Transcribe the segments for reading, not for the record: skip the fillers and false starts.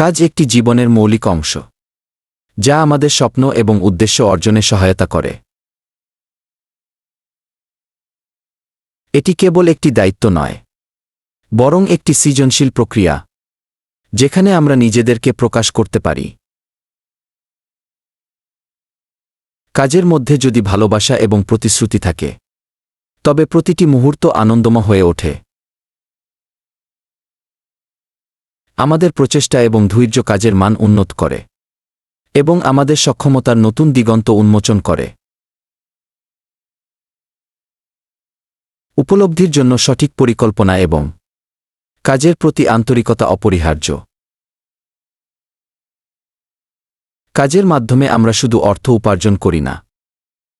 কাজ একটি জীবনের মৌলিক অংশ, যা আমাদের স্বপ্ন এবং উদ্দেশ্য অর্জনে সহায়তা করে। এটি কেবল একটি দায়িত্ব নয়, বরং একটি সৃজনশীল প্রক্রিয়া, যেখানে আমরা নিজেদেরকে প্রকাশ করতে পারি। কাজের মধ্যে যদি ভালোবাসা এবং প্রতিশ্রুতি থাকে, তবে প্রতিটি মুহূর্ত আনন্দময় হয়ে ওঠে। আমাদের প্রচেষ্টা এবং ধৈর্য কাজের মান উন্নত করে এবং আমাদের সক্ষমতার নতুন দিগন্ত উন্মোচন করে। উপলব্ধির জন্য সঠিক পরিকল্পনা এবং কাজের প্রতি আন্তরিকতা অপরিহার্য। কাজের মাধ্যমে আমরা শুধু অর্থ উপার্জন করি না,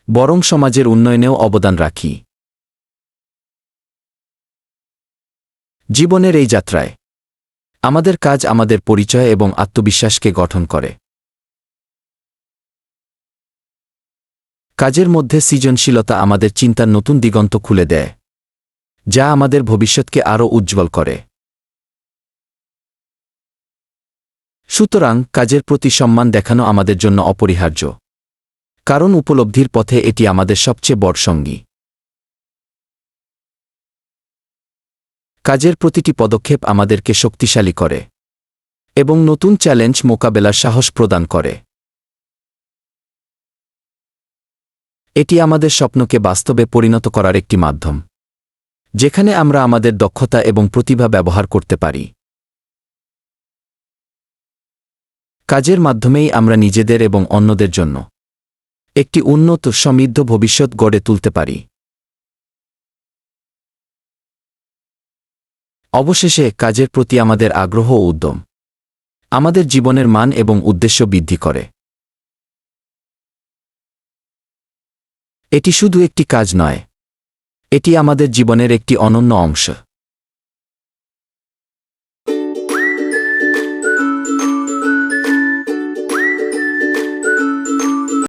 বরং সমাজের উন্নয়নেও অবদান রাখি। জীবনের এই যাত্রায় আমাদের কাজ আমাদের পরিচয় এবং আত্মবিশ্বাসকে গঠন করে। কাজের মধ্যে সৃজনশীলতা আমাদের চিন্তার নতুন দিগন্ত খুলে দেয়, যা আমাদের ভবিষ্যৎকে আরও উজ্জ্বল করে। সুতরাং কাজের প্রতি সম্মান দেখানো আমাদের জন্য অপরিহার্য, কারণ উপলব্ধির পথে এটি আমাদের সবচেয়ে বড় সঙ্গী। কাজের প্রতিটি পদক্ষেপ আমাদেরকে শক্তিশালী করে এবং নতুন চ্যালেঞ্জ মোকাবেলার সাহস প্রদান করে। এটি আমাদের স্বপ্নকে বাস্তবে পরিণত করার একটি মাধ্যম, যেখানে আমরা আমাদের দক্ষতা এবং প্রতিভা ব্যবহার করতে পারি। কাজের মাধ্যমেই আমরা নিজেদের এবং অন্যদের জন্য একটি উন্নত সমৃদ্ধ ভবিষ্যৎ গড়ে তুলতে পারি। অবশেষে কাজের প্রতি আমাদের আগ্রহ ও উদ্যম আমাদের জীবনের মান এবং উদ্দেশ্য বৃদ্ধি করে। এটি শুধু একটি কাজ নয়, এটি আমাদের জীবনের একটি অনন্য অংশ।